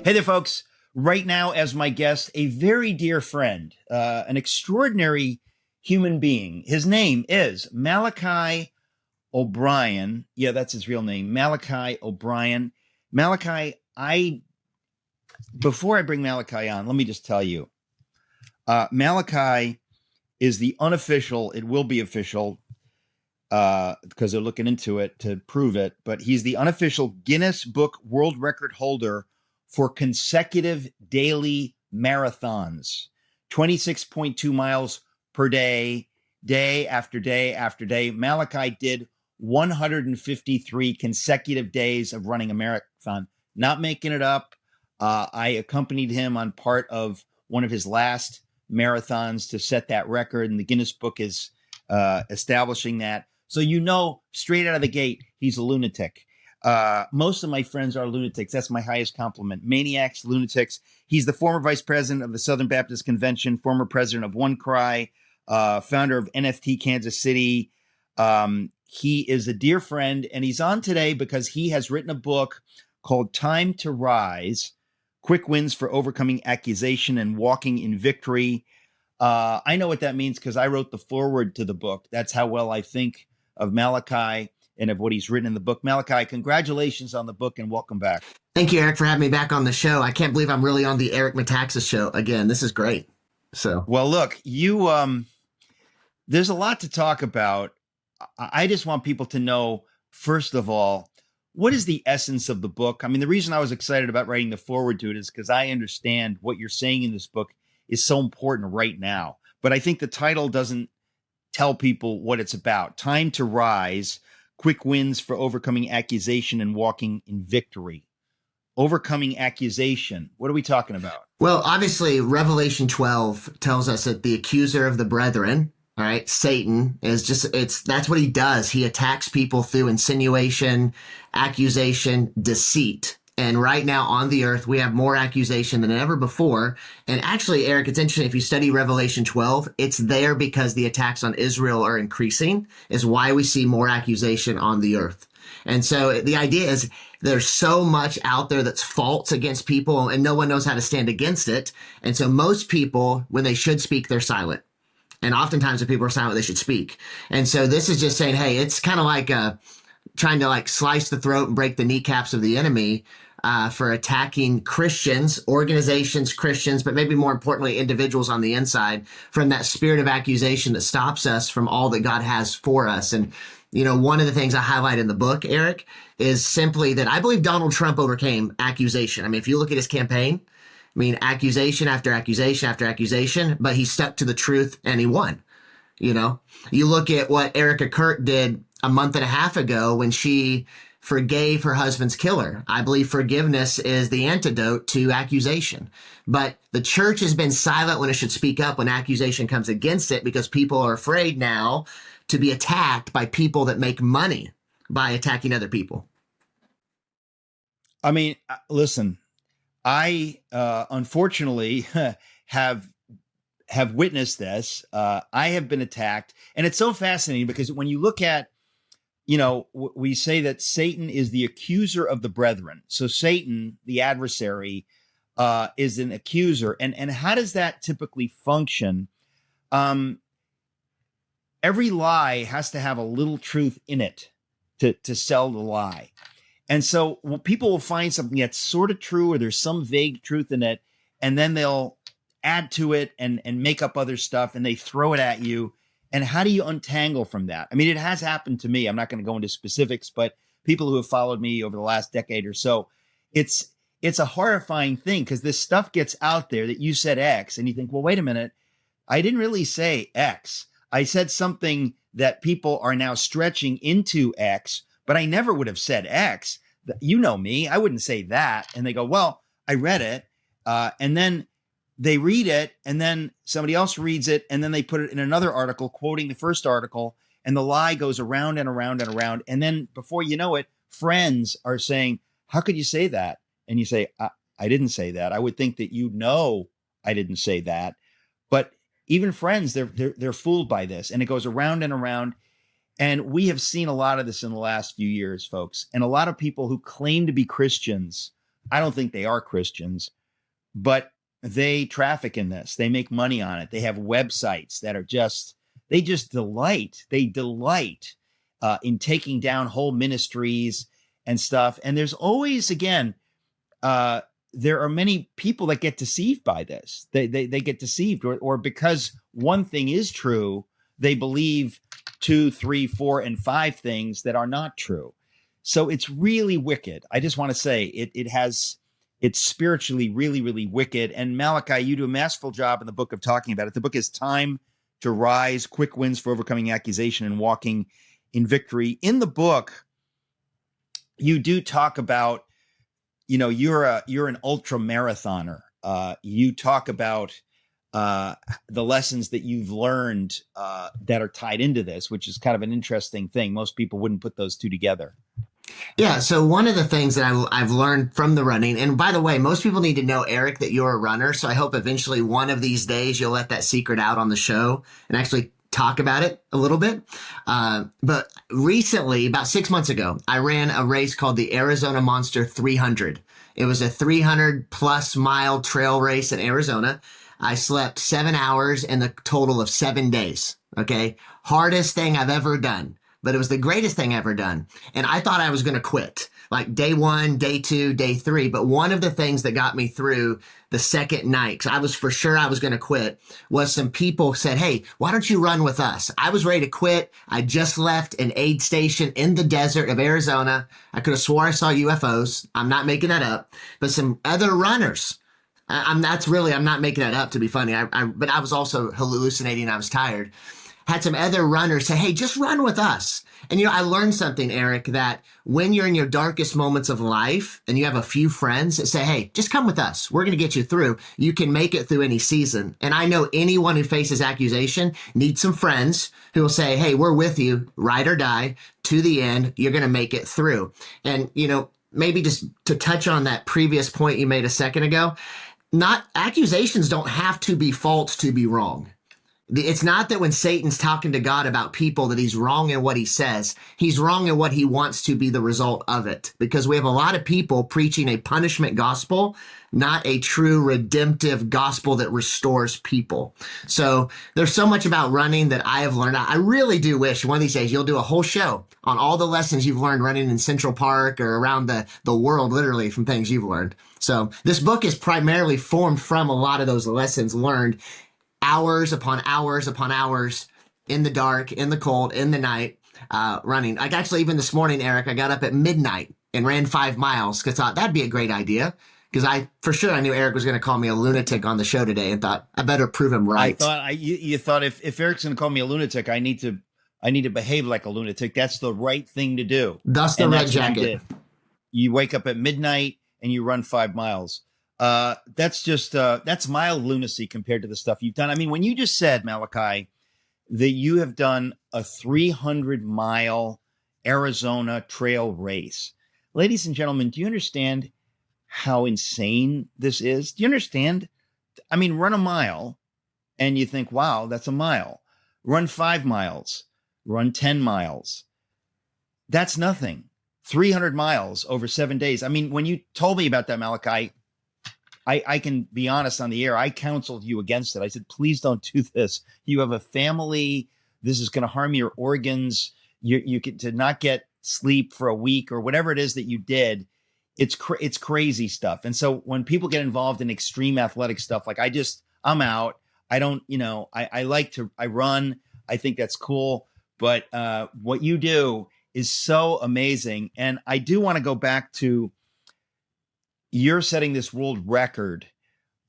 Hey there, folks. Right now, as my guest, a very dear friend, an extraordinary human being. His name is Malachi O'Brien. Yeah, that's his real name, Malachi O'Brien. Malachi, before I bring Malachi on, let me just tell you, Malachi is the unofficial, it will be official, because they're looking into it to prove it, but he's the unofficial Guinness Book World Record holder for consecutive daily marathons, 26.2 miles per day, day after day after day. Malachi did 153 consecutive days of running a marathon, not making it up. I accompanied him on part of one of his last marathons to set that record, and the Guinness Book is establishing that. So straight out of the gate, he's a lunatic. Most of my friends are lunatics. That's my highest compliment. Maniacs, lunatics. He's the former vice president of the Southern Baptist Convention, former president of One Cry, founder of NFT Kansas City. He is a dear friend, and he's on today because he has written a book called Time to Rise, Quick Wins for Overcoming Accusation and Walking in Victory. I know what that means because I wrote the foreword to the book. That's how well I think of Malachi and of what he's written in the book. Malachi, congratulations on the book and welcome back. Thank you, Eric, for having me back on the show. I can't believe I'm really on the Eric Metaxas show again. This is great. Well, look, there's a lot to talk about. I just want people to know, first of all, what is the essence of the book? I mean, the reason I was excited about writing the foreword to it is because I understand what you're saying in this book is so important right now. But I think the title doesn't tell people what it's about. Time to Rise, quick wins for overcoming accusation and walking in victory. Overcoming accusation. What are we talking about? Well, obviously, Revelation 12 tells us that the accuser of the brethren, all right, Satan, that's what he does. He attacks people through insinuation, accusation, deceit. And right now on the earth, we have more accusation than ever before. And actually, Eric, it's interesting. If you study Revelation 12, it's there because the attacks on Israel are increasing, is why we see more accusation on the earth. And so the idea is there's so much out there that's false against people and no one knows how to stand against it. And so most people, when they should speak, they're silent. And oftentimes when people are silent, they should speak. And so this is just saying, hey, it's kind of like trying to like slice the throat and break the kneecaps of the enemy for attacking Christians, organizations, Christians, but maybe more importantly, individuals on the inside from that spirit of accusation that stops us from all that God has for us. And you know, one of the things I highlight in the book, Eric, is simply that I believe Donald Trump overcame accusation. I mean, if you look at his campaign, I mean, accusation after accusation after accusation, but he stuck to the truth and he won. You know, you look at what Erica Kurt did a month and a half ago when she forgave her husband's killer. I believe forgiveness is the antidote to accusation. But the church has been silent when it should speak up when accusation comes against it because people are afraid now to be attacked by people that make money by attacking other people. I mean, listen, I unfortunately have witnessed this. I have been attacked, and it's so fascinating because when you look at, you know, we say that Satan is the accuser of the brethren. So Satan, the adversary, is an accuser, and how does that typically function? Every lie has to have a little truth in it to sell the lie. And so people will find something that's sort of true or there's some vague truth in it, and then they'll add to it and make up other stuff and they throw it at you. And how do you untangle from that? I mean, it has happened to me. I'm not going to go into specifics, but people who have followed me over the last decade or so, it's a horrifying thing because this stuff gets out there that you said X and you think, well, wait a minute, I didn't really say X. I said something that people are now stretching into X, but I never would have said X. You know me, I wouldn't say that. And they go, well, I read it. And then they read it and then somebody else reads it. And then they put it in another article, quoting the first article. And the lie goes around and around and around. And then before you know it, friends are saying, how could you say that? And you say, I didn't say that. I would think that you know I didn't say that. But even friends, they're fooled by this, and it goes around and around. And we have seen a lot of this in the last few years, folks. And a lot of people who claim to be Christians, I don't think they are Christians, but they traffic in this. They make money on it. They have websites that are they delight in taking down whole ministries and stuff. And there's always, again, there are many people that get deceived by this. They get deceived, or because one thing is true, they believe 2, 3, 4, and 5 things that are not true. So it's really wicked. I just want to say it's spiritually really, really wicked. And Malachi, you do a masterful job in the book of talking about it. The book is Time to Rise, Quick Wins for Overcoming Accusation and Walking in Victory. In the book, you do talk about, you know, you're an ultra marathoner. You talk about the lessons that you've learned that are tied into this, which is kind of an interesting thing. Most people wouldn't put those two together. Yeah. So one of the things that I've learned from the running, and by the way, most people need to know, Eric, that you're a runner. So I hope eventually one of these days you'll let that secret out on the show and actually talk about it a little bit. But recently, about 6 months ago, I ran a race called the Arizona Monster 300. It was a 300 plus mile trail race in Arizona. I slept 7 hours in the total of 7 days. Okay. Hardest thing I've ever done, but it was the greatest thing I've ever done. And I thought I was going to quit like day 1, day 2, day 3. But one of the things that got me through the second night, because I was for sure I was going to quit, was some people said, hey, why don't you run with us? I was ready to quit. I just left an aid station in the desert of Arizona. I could have swore I saw UFOs. I'm not making that up. But some other runners, I'm not making that up to be funny. But I was also hallucinating. I was tired. had some other runners say, hey, just run with us. And, I learned something, Eric, that when you're in your darkest moments of life and you have a few friends that say, hey, just come with us, we're going to get you through, you can make it through any season. And I know anyone who faces accusation needs some friends who will say, hey, we're with you, ride or die, to the end, you're going to make it through. And, maybe just to touch on that previous point you made a second ago, not accusations don't have to be false to be wrong. It's not that when Satan's talking to God about people that he's wrong in what he says. He's wrong in what he wants to be the result of it. Because we have a lot of people preaching a punishment gospel, not a true redemptive gospel that restores people. So there's so much about running that I have learned. I really do wish one of these days you'll do a whole show on all the lessons you've learned running in Central Park or around the world, literally from things you've learned. So this book is primarily formed from a lot of those lessons learned hours upon hours upon hours in the dark, in the cold, in the night, running. Like actually, even this morning, Eric, I got up at midnight and ran 5 miles because I thought that'd be a great idea. Because I knew Eric was going to call me a lunatic on the show today, and thought I better prove him right. You thought if Eric's going to call me a lunatic, I need to behave like a lunatic. That's the right thing to do. Thus the red jacket. You wake up at midnight and you run 5 miles. That's mild lunacy compared to the stuff you've done. I mean, when you just said, Malachi, that you have done a 300-mile Arizona trail race. Ladies and gentlemen, do you understand how insane this is? Do you understand? I mean, run a mile and you think, wow, that's a mile. Run 5 miles, run 10 miles. That's nothing. 300 miles over 7 days. I mean, when you told me about that, Malachi, I can be honest on the air. I counseled you against it. I said, please don't do this. You have a family. This is going to harm your organs. You could to not get sleep for a week or whatever it is that you did. It's crazy stuff. And so when people get involved in extreme athletic stuff, like I'm out. I don't, I run. I think that's cool. But what you do is so amazing. And I do want to go back to, you're setting this world record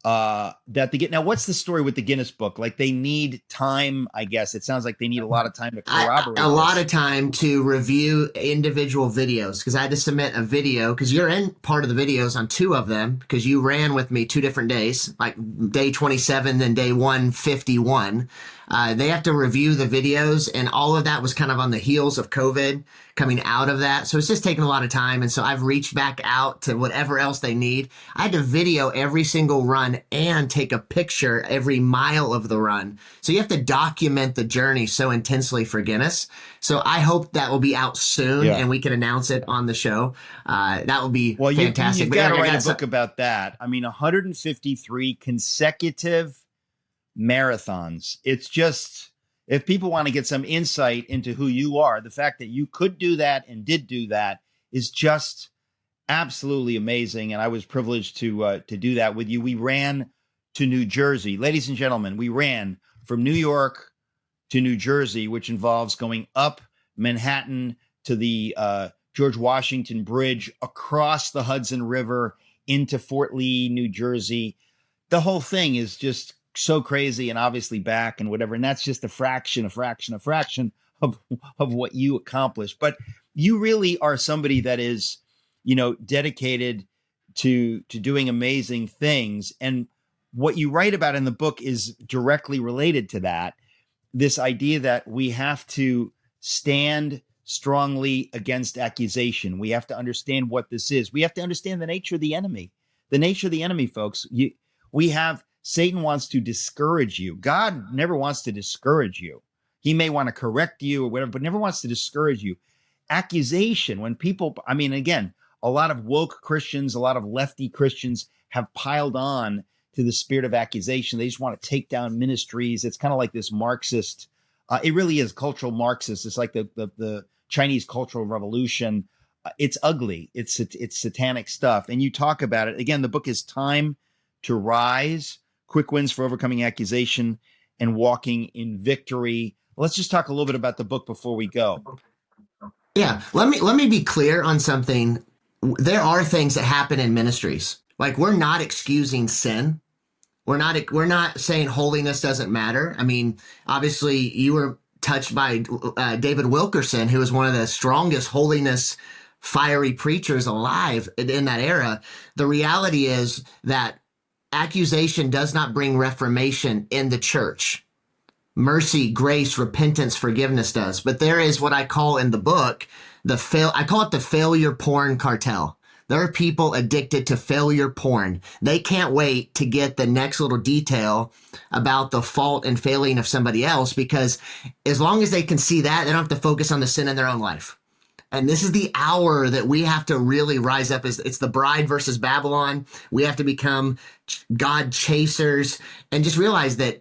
now what's the story with the Guinness book? Like they need time, I guess. It sounds like they need a lot of time to corroborate a lot of time to review individual videos, because I had to submit a video, because you're in part of the videos on 2 of them, because you ran with me 2 different days, like day 27 and day 151. They have to review the videos, and all of that was kind of on the heels of COVID coming out of that. So it's just taking a lot of time. And so I've reached back out to whatever else they need. I had to video every single run and take a picture every mile of the run. So you have to document the journey so intensely for Guinness. So I hope that will be out soon and we can announce it on the show. That will be fantastic. You've got to write a book about that. I mean, 153 consecutive marathons. It's just, if people want to get some insight into who you are, the fact that you could do that and did do that is just absolutely amazing. And I was privileged to do that with you. We ran to New Jersey. Ladies and gentlemen, we ran from New York to New Jersey, which involves going up Manhattan to the George Washington Bridge, across the Hudson River into Fort Lee, New Jersey. The whole thing is just so crazy, and obviously back and whatever. And that's just a fraction of what you accomplished. But you really are somebody that is, dedicated to doing amazing things. And what you write about in the book is directly related to that. This idea that we have to stand strongly against accusation. We have to understand what this is. We have to understand the nature of the enemy. The nature of the enemy, folks. Satan wants to discourage you. God never wants to discourage you. He may want to correct you or whatever, but never wants to discourage you. Accusation, when people, again, a lot of woke Christians, a lot of lefty Christians have piled on to the spirit of accusation. They just want to take down ministries. It's kind of like this Marxist, it really is cultural Marxist. It's like the Chinese Cultural Revolution. It's ugly. It's satanic stuff. And you talk about it. Again, the book is Time to Rise, Quick Wins for Overcoming Accusation and Walking in Victory. Let's just talk a little bit about the book before we go. Yeah, let me be clear on something. There are things that happen in ministries. Like, we're not excusing sin. We're not saying holiness doesn't matter. Obviously you were touched by David Wilkerson, who was one of the strongest holiness fiery preachers alive in that era. The reality is that accusation does not bring reformation in the church. Mercy, grace, repentance, forgiveness does. But there is what I call in the book, I call it the failure porn cartel. There are people addicted to failure porn. They can't wait to get the next little detail about the fault and failing of somebody else, because as long as they can see that, they don't have to focus on the sin in their own life. And this is the hour that we have to really rise up. It's the bride versus Babylon. We have to become God chasers and just realize that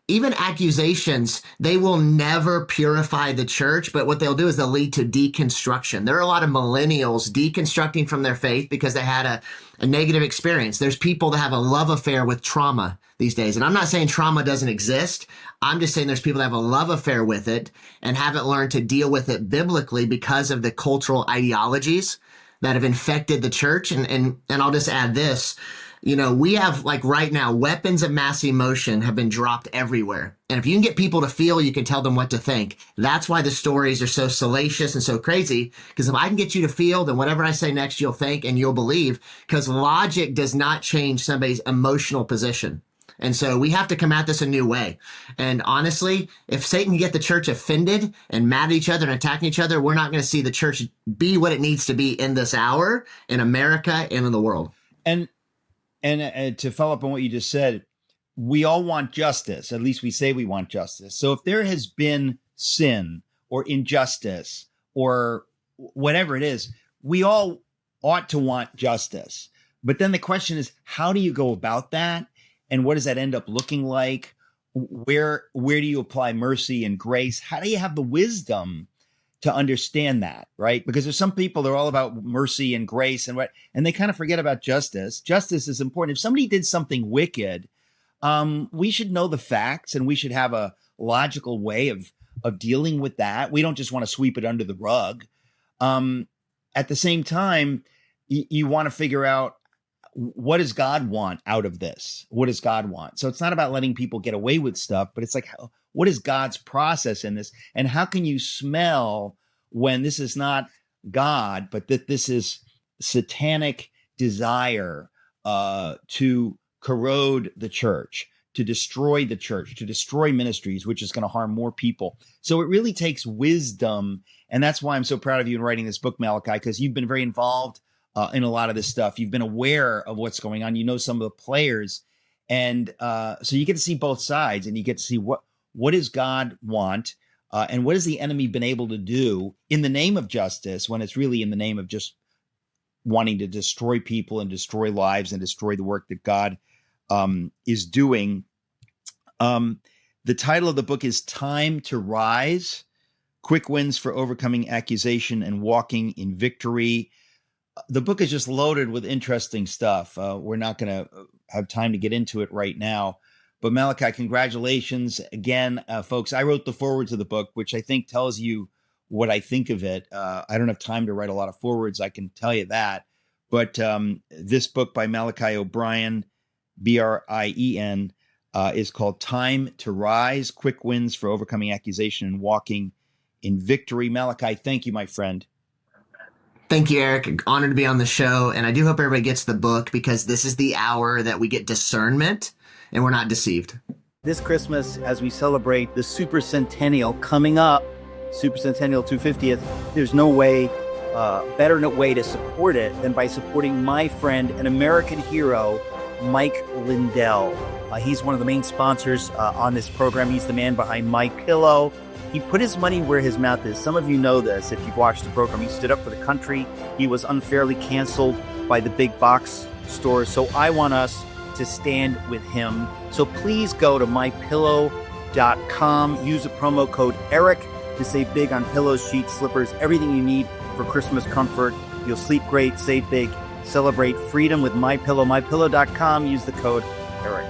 even accusations, they will never purify the church, but what they'll do is they'll lead to deconstruction. There are a lot of millennials deconstructing from their faith because they had a negative experience. There's people that have a love affair with trauma these days. And I'm not saying trauma doesn't exist. I'm just saying there's people that have a love affair with it and haven't learned to deal with it biblically because of the cultural ideologies that have infected the church. And I'll just add this. You know, we have, like right now, weapons of mass emotion have been dropped everywhere. And if you can get people to feel, you can tell them what to think. That's why the stories are so salacious and so crazy. Because if I can get you to feel, then whatever I say next, you'll think and you'll believe. Because logic does not change somebody's emotional position. And so we have to come at this a new way. And honestly, if Satan can get the church offended and mad at each other and attacking each other, we're not going to see the church be what it needs to be in this hour, in America and in the world. And to follow up on what you just said, we all want justice. At least we say we want justice. So if there has been sin or injustice or whatever it is, we all ought to want justice. But then the question is, how do you go about that? And what does that end up looking like? Where do you apply mercy and grace? How do you have the wisdom to understand that, right? Because there's some people that are all about mercy and grace and they kind of forget about justice. Justice is important. If somebody did something wicked, we should know the facts and we should have a logical way of dealing with that. We don't just want to sweep it under the rug. At the same time, you want to figure out, what does God want out of this? What does God want? So it's not about letting people get away with stuff, but it's like, what is God's process in this? And how can you smell when this is not God, but that this is satanic desire to corrode the church, to destroy the church, to destroy ministries, which is going to harm more people. So it really takes wisdom. And that's why I'm so proud of you in writing this book, Malachi, because you've been very involved in a lot of this stuff. You've been aware of what's going on. You know some of the players. And so you get to see both sides and you get to see what does God want and what has the enemy been able to do in the name of justice when it's really in the name of just wanting to destroy people and destroy lives and destroy the work that God is doing. The title of the book is Time to Rise, Quick Wins for Overcoming Accusation and Walking in Victory. The book is just loaded with interesting stuff. We're not going to have time to get into it right now. But Malachi, congratulations again, folks. I wrote the foreword to the book, which I think tells you what I think of it. I don't have time to write a lot of forewords, I can tell you that. But this book by Malachi O'Brien, Brien, is called Time to Rise, Quick Wins for Overcoming Accusation and Walking in Victory. Malachi, thank you, my friend. Thank you, Eric. Honored to be on the show. And I do hope everybody gets the book, because this is the hour that we get discernment and we're not deceived. This Christmas, as we celebrate the Super Centennial coming up, Super Centennial 250th, there's no way, better way to support it than by supporting my friend, an American hero, Mike Lindell. He's one of the main sponsors on this program. He's the man behind My Pillow. He put his money where his mouth is. Some of you know this if you've watched the program. He stood up for the country. He was unfairly canceled by the big box stores. So I want us to stand with him. So please go to mypillow.com. Use the promo code ERIC to save big on pillows, sheets, slippers, everything you need for Christmas comfort. You'll sleep great, save big, celebrate freedom with My Pillow. Mypillow.com. Use the code ERIC.